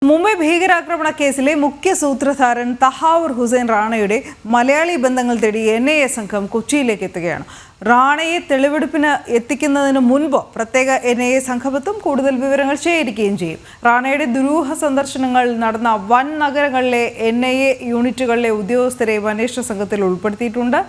മുംബൈ ഭീകരാക്രമണ കേസിലെ മുഖ്യ സൂത്രധാരൻ തഹാവൂർ ഹുസൈൻ റാണയുടെ മലയാളി ബന്ധങ്ങൾ തേടി NIA സംഘം കൊച്ചിയിലേക്ക് എത്തുകയാണ്. റാണയെ തെളിവെടുപ്പിന് എത്തിക്കുന്നതിന് മുൻപ് പ്രത്യേക NIA സംഘമെത്തും കൂടുതൽ വിവരങ്ങൾ ശേഖരിക്കുകയും ചെയ്യും. റാണയുടെ ദുരൂഹ സന്ദർശനങ്ങൾ നടന്ന വൻ നഗരങ്ങളിലെ NIA യൂണിറ്റുകളിലെ ഉദ്യോഗസ്ഥരെ അന്വേഷണ സംഘത്തിൽ ഉൾപ്പെടുത്തിയിട്ടുണ്ട്.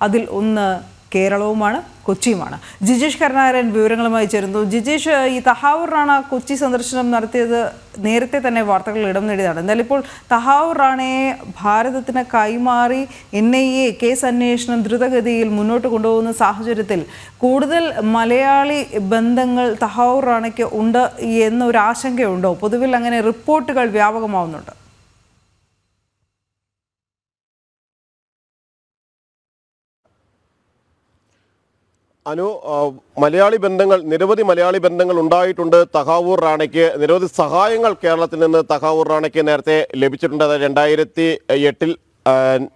അതിൽ ഒന്ന് കേരളവുമാണ്, കൊച്ചിയുമാണ്. ജിജേഷ് കരുണാകരൻ വിവരങ്ങളുമായി ചേരുന്നു. ജിജേഷ്, ഈ തഹാവൂർ റാണ കൊച്ചി സന്ദർശനം നടത്തിയത് നേരത്തെ തന്നെ വാർത്തകൾ ഇടം നേടിയതാണ്. എന്നാൽ ഇപ്പോൾ തഹാവൂർ റാണയെ ഭാരതത്തിന് കൈമാറി NIA കേസ് അന്വേഷണം ദ്രുതഗതിയിൽ മുന്നോട്ട് കൊണ്ടുപോകുന്ന സാഹചര്യത്തിൽ കൂടുതൽ മലയാളി ബന്ധങ്ങൾ തഹാവൂർ റാണയ്ക്ക് ഉണ്ട് എന്നൊരു ആശങ്കയുണ്ടോ? പൊതുവിൽ അങ്ങനെ റിപ്പോർട്ടുകൾ വ്യാപകമാവുന്നുണ്ട്. മലയാളി ബന്ധങ്ങൾ, നിരവധി മലയാളി ബന്ധങ്ങൾ ഉണ്ടായിട്ടുണ്ട്. തഹാവൂർ റാണയ്ക്ക് നിരവധി സഹായങ്ങൾ കേരളത്തിൽ നിന്ന് തഹാവൂർ റാണയ്ക്ക് നേരത്തെ ലഭിച്ചിട്ടുണ്ട്. 2008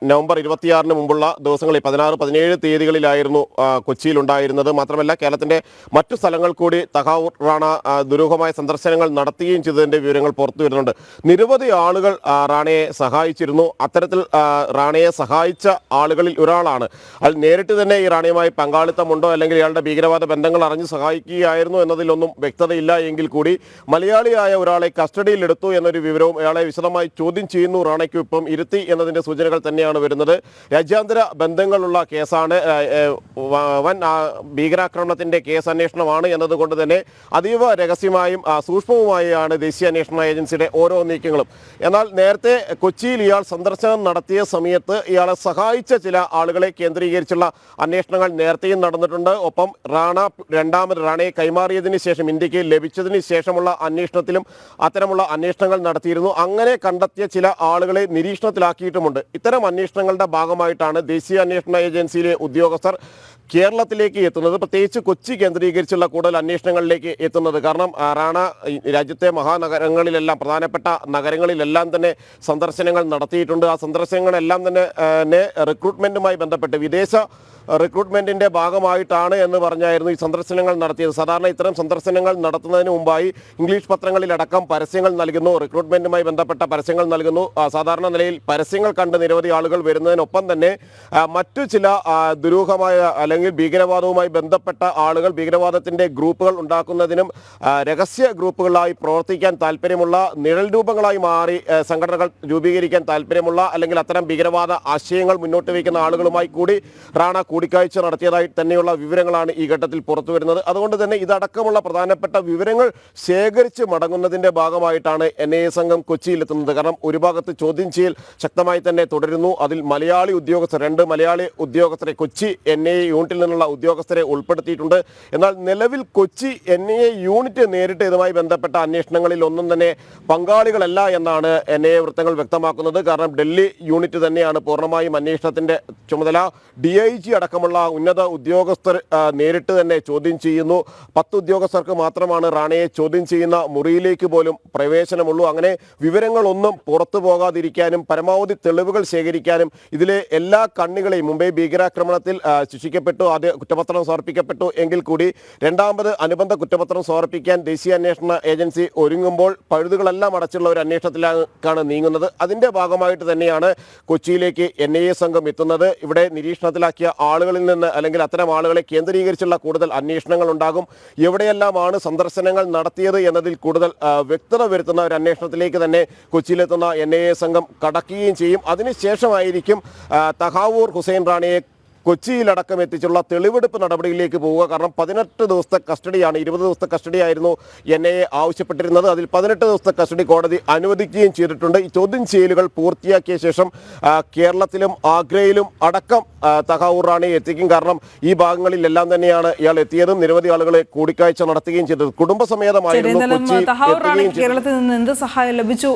നവംബർ 26 മുമ്പുള്ള ദിവസങ്ങളിൽ 16-17 തീയതികളിലായിരുന്നു കൊച്ചിയിൽ ഉണ്ടായിരുന്നത്. മാത്രമല്ല കേരളത്തിൻ്റെ മറ്റു സ്ഥലങ്ങൾ കൂടി തഹാവൂർ റാണ ദുരൂഹമായ സന്ദർശനങ്ങൾ നടത്തുകയും ചെയ്തതിൻ്റെ വിവരങ്ങൾ പുറത്തു വരുന്നുണ്ട്. നിരവധി ആളുകൾ റാണയെ സഹായിച്ചിരുന്നു. അത്തരത്തിൽ റാണയെ സഹായിച്ച ആളുകളിൽ ഒരാളാണ്. അത് നേരിട്ട് തന്നെ ഈ റാണയുമായി പങ്കാളിത്തമുണ്ടോ അല്ലെങ്കിൽ ഇയാളുടെ ഭീകരവാദ ബന്ധങ്ങൾ അറിഞ്ഞ് സഹായിക്കുകയായിരുന്നു എന്നതിലൊന്നും വ്യക്തതയില്ല എങ്കിൽ കൂടി മലയാളിയായ ഒരാളെ കസ്റ്റഡിയിലെടുത്തു എന്നൊരു വിവരവും അയാളെ വിശദമായി ചോദ്യം ചെയ്യുന്നു. റാണയ്ക്ക് ഇപ്പം ഇരുത്തി എന്നതിൻ്റെ സൂചനകൾ തന്നെയാണ് വരുന്നത്. രാജ്യാന്തര ബന്ധങ്ങളുള്ള കേസാണ്, വൻ ഭീകരാക്രമണത്തിന്റെ കേസ് അന്വേഷണമാണ് എന്നതുകൊണ്ട് തന്നെ അതീവ രഹസ്യമായും സൂക്ഷ്മവുമായാണ് ദേശീയ അന്വേഷണ ഏജൻസിയുടെ ഓരോ നീക്കങ്ങളും. എന്നാൽ നേരത്തെ കൊച്ചിയിൽ ഇയാൾ സന്ദർശനം നടത്തിയ സമയത്ത് ഇയാളെ സഹായിച്ച ചില ആളുകളെ കേന്ദ്രീകരിച്ചുള്ള അന്വേഷണങ്ങൾ നേരത്തെയും നടന്നിട്ടുണ്ട്. ഒപ്പം രണ്ടാമത് റാണയെ കൈമാറിയതിന് ശേഷം ഇന്ത്യക്ക് ലഭിച്ചതിന് ശേഷമുള്ള അന്വേഷണത്തിലും അത്തരമുള്ള അന്വേഷണങ്ങൾ നടത്തിയിരുന്നു. അങ്ങനെ കണ്ടെത്തിയ ചില ആളുകളെ നിരീക്ഷണത്തിലാക്കിയിട്ടുമുണ്ട്. ഇത്തരം അന്വേഷണങ്ങളുടെ ഭാഗമായിട്ടാണ് ദേശീയ അന്വേഷണ ഏജൻസിയിലെ ഉദ്യോഗസ്ഥർ കേരളത്തിലേക്ക് എത്തുന്നത്, പ്രത്യേകിച്ച് കൊച്ചി കേന്ദ്രീകരിച്ചുള്ള കൂടുതൽ അന്വേഷണങ്ങളിലേക്ക് എത്തുന്നത്. കാരണം റാണ രാജ്യത്തെ മഹാനഗരങ്ങളിലെല്ലാം, പ്രധാനപ്പെട്ട നഗരങ്ങളിലെല്ലാം തന്നെ സന്ദർശനങ്ങൾ നടത്തിയിട്ടുണ്ട്. ആ സന്ദർശനങ്ങളെല്ലാം തന്നെ റിക്രൂട്ട്മെൻറ്റുമായി ബന്ധപ്പെട്ട് വിദേശ റിക്രൂട്ട്മെൻറ്റിൻ്റെ ഭാഗമായിട്ടാണ് എന്ന് പറഞ്ഞായിരുന്നു ഈ സന്ദർശനങ്ങൾ നടത്തിയത്. സാധാരണ ഇത്തരം സന്ദർശനങ്ങൾ നടത്തുന്നതിന് മുമ്പായി ഇംഗ്ലീഷ് പത്രങ്ങളിലടക്കം പരസ്യങ്ങൾ നൽകുന്നു, റിക്രൂട്ട്മെൻറ്റുമായി ബന്ധപ്പെട്ട പരസ്യങ്ങൾ നൽകുന്നു. സാധാരണ നിലയിൽ പരസ്യങ്ങൾ കണ്ട് നിരവധി ആളുകൾ വരുന്നതിനൊപ്പം തന്നെ മറ്റു ചില ദുരൂഹമായ അല്ലെങ്കിൽ ഭീകരവാദവുമായി ബന്ധപ്പെട്ട ആളുകൾ, ഭീകരവാദത്തിൻ്റെ ഗ്രൂപ്പുകൾ ഉണ്ടാക്കുന്നതിനും രഹസ്യ ഗ്രൂപ്പുകളായി പ്രവർത്തിക്കാൻ താല്പര്യമുള്ള, നിഴൽ രൂപങ്ങളായി മാറി സംഘടനകൾ രൂപീകരിക്കാൻ താല്പര്യമുള്ള അല്ലെങ്കിൽ അത്തരം ഭീകരവാദ ആശയങ്ങൾ മുന്നോട്ട് വയ്ക്കുന്ന ആളുകളുമായി കൂടി റാണ കൂടിക്കാഴ്ച നടത്തിയതായി തന്നെയുള്ള വിവരങ്ങളാണ് ഈ ഘട്ടത്തിൽ പുറത്തു വരുന്നത്. അതുകൊണ്ട് തന്നെ ഇതടക്കമുള്ള പ്രധാനപ്പെട്ട വിവരങ്ങൾ ശേഖരിച്ച് മടങ്ങുന്നതിൻ്റെ ഭാഗമായിട്ടാണ് NIA സംഘം കൊച്ചിയിലെത്തുന്നത്. കാരണം ഒരു ഭാഗത്ത് ചോദ്യം ചെയ്യൽ ശക്തമായി തന്നെ തുടരുന്നു. അതിൽ മലയാളി ഉദ്യോഗസ്ഥർ, 2 മലയാളി ഉദ്യോഗസ്ഥരെ, കൊച്ചി NIA യൂണിറ്റിൽ നിന്നുള്ള ഉദ്യോഗസ്ഥരെ ഉൾപ്പെടുത്തിയിട്ടുണ്ട്. എന്നാൽ നിലവിൽ കൊച്ചി NIA യൂണിറ്റ് നേരിട്ട് ഇതുമായി ബന്ധപ്പെട്ട അന്വേഷണങ്ങളിൽ ഒന്നും തന്നെ പങ്കാളികളല്ല എന്നാണ് NIA വൃത്തങ്ങൾ വ്യക്തമാക്കുന്നത്. കാരണം ഡൽഹി യൂണിറ്റ് തന്നെയാണ് പൂർണ്ണമായും അന്വേഷണത്തിൻ്റെ ചുമതല. DIG അടക്കമുള്ള ഉന്നത ഉദ്യോഗസ്ഥർ നേരിട്ട് തന്നെ ചോദ്യം ചെയ്യുന്നു. 10 ഉദ്യോഗസ്ഥർക്ക് മാത്രമാണ് റാണയെ ചോദ്യം ചെയ്യുന്ന മുറിയിലേക്ക് പോലും പ്രവേശനമുള്ളൂ. അങ്ങനെ വിവരങ്ങളൊന്നും പുറത്തു പോകാതിരിക്കാനും പരമാവധി തെളിവുകൾ ശേഖരിക്കാനും ഇതിലെ എല്ലാ കണ്ണികളെയും, മുംബൈ ഭീകരാക്രമണത്തിൽ ശിക്ഷിക്കപ്പെട്ടു, ആദ്യ കുറ്റപത്രം സമർപ്പിക്കപ്പെട്ടു എങ്കിൽ കൂടി രണ്ടാമത് അനുബന്ധ കുറ്റപത്രം സമർപ്പിക്കാൻ ദേശീയ അന്വേഷണ ഏജൻസി ഒരുങ്ങുമ്പോൾ പഴുതുകളെല്ലാം അടച്ചുള്ള ഒരു അന്വേഷണത്തിലേക്കാണ് നീങ്ങുന്നത്. അതിൻ്റെ ഭാഗമായിട്ട് തന്നെയാണ് കൊച്ചിയിലേക്ക് NIA സംഘം എത്തുന്നത്. ഇവിടെ നിരീക്ഷണത്തിലാക്കിയ ആളുകളിൽ നിന്ന് അല്ലെങ്കിൽ അത്തരം ആളുകളെ കേന്ദ്രീകരിച്ചുള്ള കൂടുതൽ അന്വേഷണങ്ങൾ ഉണ്ടാകും. എവിടെയെല്ലാമാണ് സന്ദർശനങ്ങൾ നടത്തിയത് എന്നതിൽ കൂടുതൽ വ്യക്തത വരുത്തുന്ന ഒരു അന്വേഷണത്തിലേക്ക് തന്നെ കൊച്ചിയിലെത്തുന്ന NIA സംഘം കടക്കുകയും ചെയ്യും. അതിനുശേഷമായിരിക്കും തഹാവൂർ ഹുസൈൻ റാണയെ കൊച്ചിയിലടക്കം എത്തിച്ചുള്ള തെളിവെടുപ്പ് നടപടിയിലേക്ക് പോവുക. കാരണം 18 ദിവസത്തെ കസ്റ്റഡിയാണ്, 20 ദിവസത്തെ കസ്റ്റഡിയായിരുന്നു NIA ആവശ്യപ്പെട്ടിരുന്നത്. അതിൽ 18 ദിവസത്തെ കസ്റ്റഡി കോടതി അനുവദിക്കുകയും ചെയ്തിട്ടുണ്ട്. ഈ ചോദ്യം ചെയ്യലുകൾ പൂർത്തിയാക്കിയ ശേഷം കേരളത്തിലും ആഗ്രയിലും അടക്കം തഹാവൂർ റാണയെ എത്തിക്കും. കാരണം ഈ ഭാഗങ്ങളിലെല്ലാം തന്നെയാണ് ഇയാൾ എത്തിയതും നിരവധി ആളുകളെ കൂടിക്കാഴ്ച നടത്തുകയും ചെയ്തത്. കുടുംബസമേതമായിരുന്നു കേരളത്തിൽ നിന്ന് എന്ത് സഹായം ലഭിച്ചു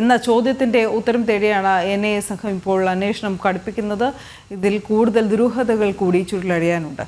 എന്ന ചോദ്യത്തിന്റെ ഉത്തരം തേടിയാണ് NIA സംഘം ഇപ്പോൾ അന്വേഷണം കടുപ്പിക്കുന്നത്. ഇതിൽ കൂടുതൽ ദുരൂഹതകൾ കൂടി ചുരുളഴിയാനുണ്ട്.